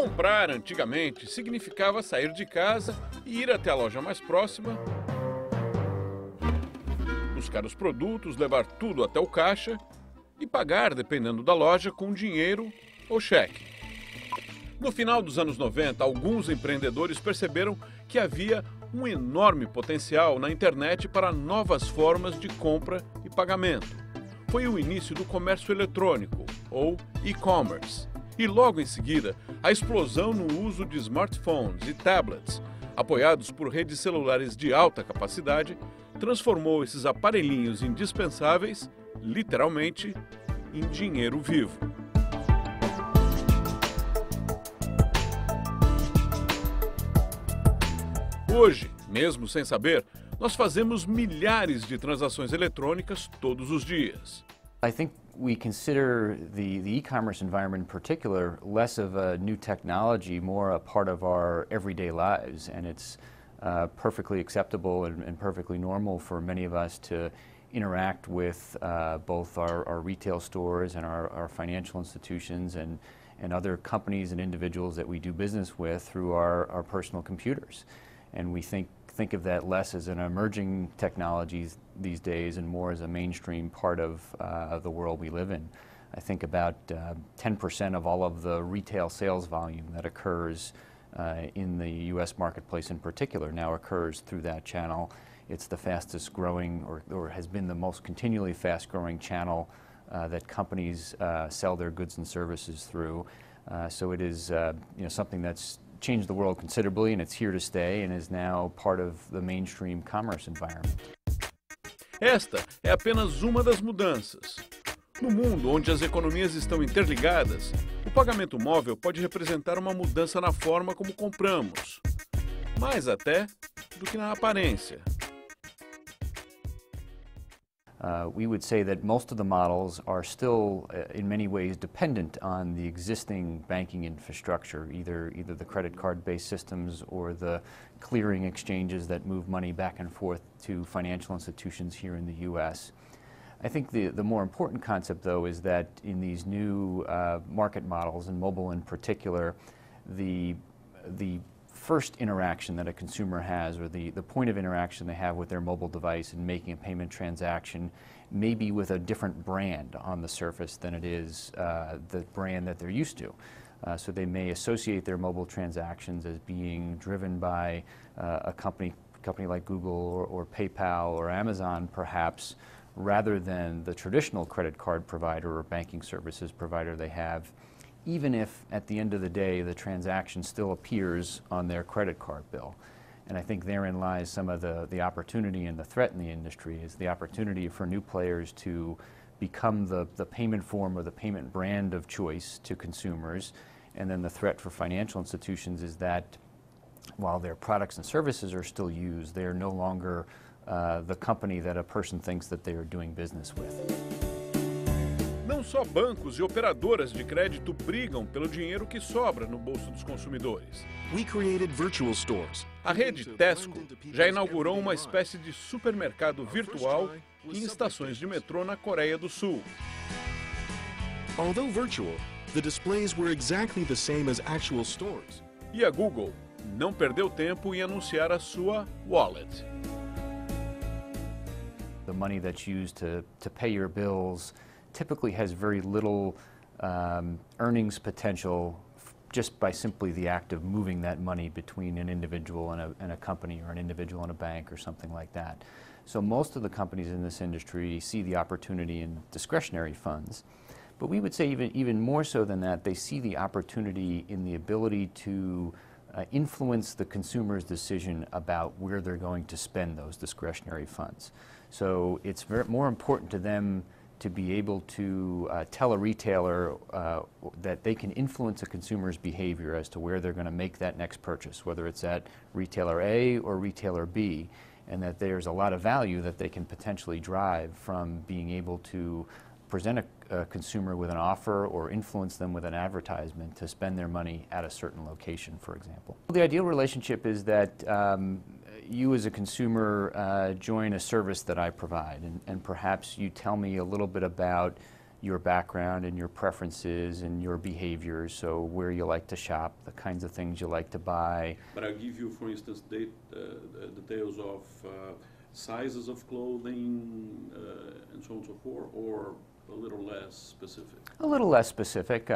Comprar antigamente significava sair de casa e ir até a loja mais próxima, buscar os produtos, levar tudo até o caixa e pagar, dependendo da loja, com dinheiro ou cheque. No final dos anos 90, alguns empreendedores perceberam que havia um enorme potencial na internet para novas formas de compra e pagamento. Foi o início do comércio eletrônico, ou e-commerce, e logo em seguida, a explosão no uso de smartphones e tablets, apoiados por redes celulares de alta capacidade, transformou esses aparelhinhos indispensáveis, literalmente, em dinheiro vivo. Hoje, mesmo sem saber, nós fazemos milhares de transações eletrônicas todos os dias. I think we consider the e-commerce environment in particular less of a new technology, more a part of our everyday lives, and it's perfectly acceptable and perfectly normal for many of us to interact with both our retail stores and our financial institutions and other companies and individuals that we do business with through our personal computers. And we think of that less as an emerging technology these days and more as a mainstream part of the world we live in. I think about 10% of all of the retail sales volume that occurs in the U.S. marketplace in particular now occurs through that channel. It's the fastest growing or has been the most continually fast growing channel that companies sell their goods and services through. So it is something that's changed the world considerably, and it's here to stay and is now part of the mainstream commerce environment. Esta é apenas uma das mudanças. No mundo onde as economias estão interligadas, o pagamento móvel pode representar uma mudança na forma como compramos, mais até do que na aparência. We would say that most of the models are still, in many ways, dependent on the existing banking infrastructure, either the credit card-based systems or the clearing exchanges that move money back and forth to financial institutions here in the U.S. I think the more important concept, though, is that in these new market models, and mobile in particular, the first interaction that a consumer has, or the point of interaction they have with their mobile device in making a payment transaction, may be with a different brand on the surface than it is the brand that they're used to. So they may associate their mobile transactions as being driven by a company like Google or PayPal or Amazon, perhaps, rather than the traditional credit card provider or banking services provider they have, even if at the end of the day the transaction still appears on their credit card bill. And I think therein lies some of the opportunity and the threat in the industry, is the opportunity for new players to become the payment form or the payment brand of choice to consumers. And then the threat for financial institutions is that while their products and services are still used, they are no longer the company that a person thinks that they are doing business with. Não só bancos e operadoras de crédito brigam pelo dinheiro que sobra no bolso dos consumidores. A rede Tesco já inaugurou uma espécie de supermercado virtual em estações de metrô na Coreia do Sul. Although virtual, the displays were exactly the same as actual stores. E a Google não perdeu tempo em anunciar a sua wallet. The money that's used to pay your bills typically has very little earnings potential just by simply the act of moving that money between an individual and a company, or an individual and a bank, or something like that. So most of the companies in this industry see the opportunity in discretionary funds. But we would say even more so than that, they see the opportunity in the ability to influence the consumer's decision about where they're going to spend those discretionary funds. So it's more important to them to be able to tell a retailer that they can influence a consumer's behavior as to where they're going to make that next purchase, whether it's at retailer A or retailer B, and that there's a lot of value that they can potentially drive from being able to present a consumer with an offer or influence them with an advertisement to spend their money at a certain location, for example. The ideal relationship is that you as a consumer join a service that I provide, and perhaps you tell me a little bit about your background and your preferences and your behaviors, so where you like to shop, the kinds of things you like to buy. But I'll give you, for instance, details of sizes of clothing and so on and so forth, or a little less specific? A little less specific,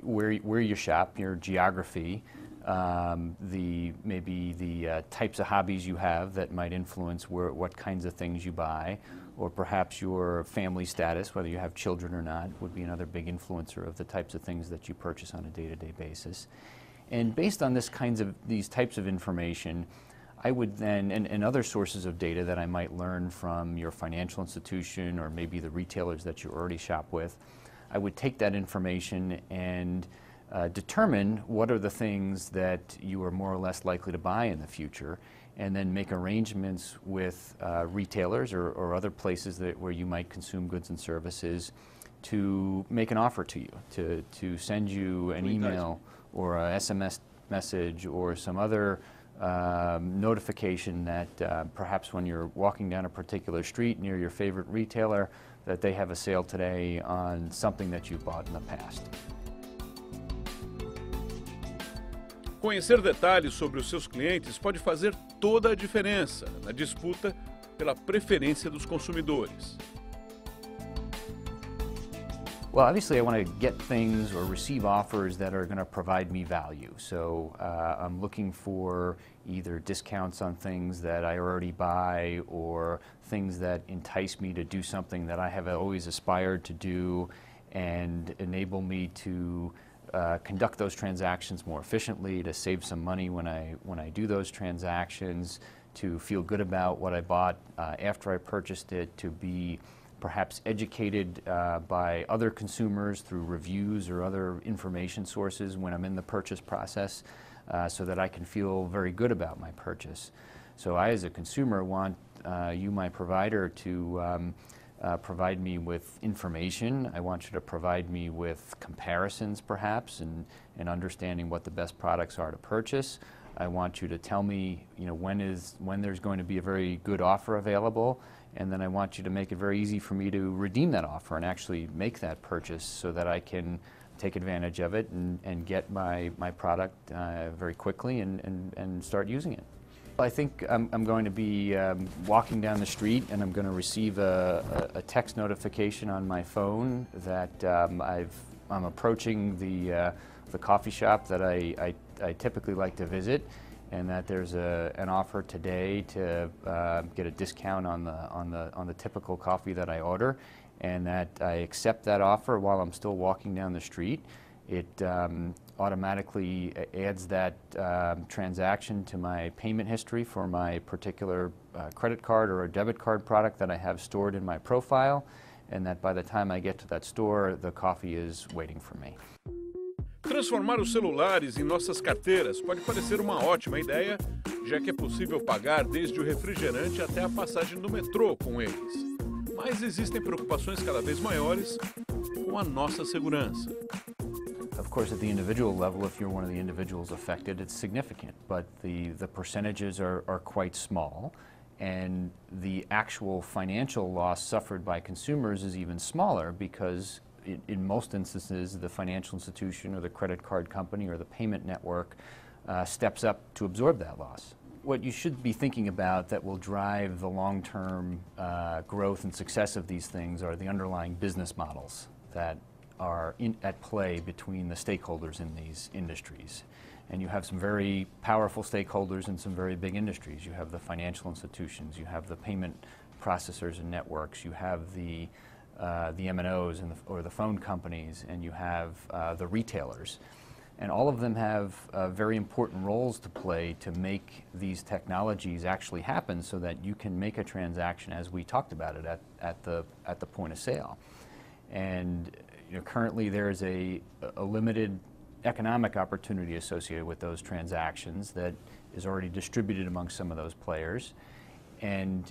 where you shop, your geography, maybe the types of hobbies you have that might influence what kinds of things you buy, or perhaps your family status, whether you have children or not, would be another big influencer of the types of things that you purchase on a day-to-day basis. And based on these types of information, I would then, and other sources of data that I might learn from your financial institution or maybe the retailers that you already shop with, I would take that information and determine what are the things that you are more or less likely to buy in the future, and then make arrangements with retailers or other places where you might consume goods and services to make an offer to you, to send you an email or a SMS message or some other notification that perhaps when you're walking down a particular street near your favorite retailer, that they have a sale today on something that you bought in the past. Conhecer detalhes sobre os seus clientes pode fazer toda a diferença na disputa pela preferência dos consumidores. Well, obviously I want to get things or receive offers that are going to provide me value. So I'm looking for either discounts on things that I already buy or things that entice me to do something that I have always aspired to do and enable me to conduct those transactions more efficiently, to save some money when I do those transactions, to feel good about what I bought after I purchased it, to be perhaps educated by other consumers through reviews or other information sources when I'm in the purchase process, so that I can feel very good about my purchase. So I, as a consumer, want you, my provider, to provide me with information. I want you to provide me with comparisons, perhaps, and understanding what the best products are to purchase. I want you to tell me, when there's going to be a very good offer available, and then I want you to make it very easy for me to redeem that offer and actually make that purchase so that I can take advantage of it and get my product very quickly and start using it. I think I'm going to be walking down the street and I'm going to receive a text notification on my phone that I'm approaching the coffee shop that I typically like to visit, and that there's an offer today to get a discount on the typical coffee that I order, and that I accept that offer while I'm still walking down the street. It automatically adds that transaction to my payment history for my particular credit card or a debit card product that I have stored in my profile, and that by the time I get to that store, the coffee is waiting for me. Transformar os celulares em nossas carteiras pode parecer uma ótima ideia, já que é possível pagar desde o refrigerante até a passagem do metrô com eles. Mas existem preocupações cada vez maiores com a nossa segurança. Of course, at the individual level, if you're one of the individuals affected, it's significant, but the percentages are quite small, and the actual financial loss suffered by consumers is even smaller because in most instances, the financial institution or the credit card company or the payment network steps up to absorb that loss. What you should be thinking about that will drive the long-term growth and success of these things are the underlying business models that are at play between the stakeholders in these industries. And you have some very powerful stakeholders in some very big industries. You have the financial institutions, you have the payment processors and networks, you have the MNOs or the phone companies, and you have the retailers. And all of them have very important roles to play to make these technologies actually happen so that you can make a transaction as we talked about it at the point of sale. And currently there is a limited economic opportunity associated with those transactions that is already distributed among some of those players. And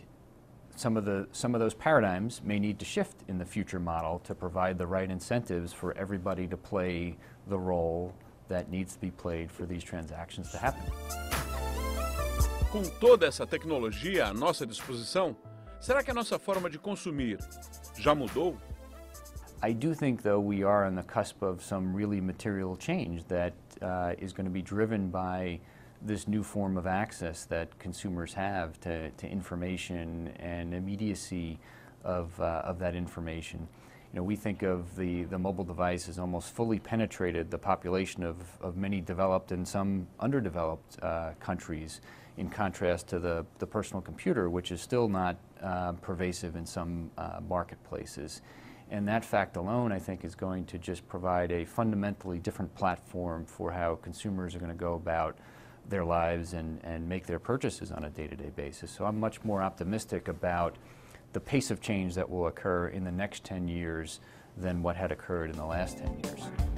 some of those paradigms may need to shift in the future model to provide the right incentives for everybody to play the role that needs to be played for these transactions to happen. Com toda essa tecnologia à nossa disposição, será que a nossa forma de consumir já mudou? I do think, though, we are on the cusp of some really material change that is going to be driven by this new form of access that consumers have to information and immediacy of that information. You know, we think of the mobile device as almost fully penetrated the population of many developed and some underdeveloped countries, in contrast to the personal computer, which is still not pervasive in some marketplaces. And that fact alone, I think, is going to just provide a fundamentally different platform for how consumers are going to go about their lives and make their purchases on a day-to-day basis. So I'm much more optimistic about the pace of change that will occur in the next 10 years than what had occurred in the last 10 years.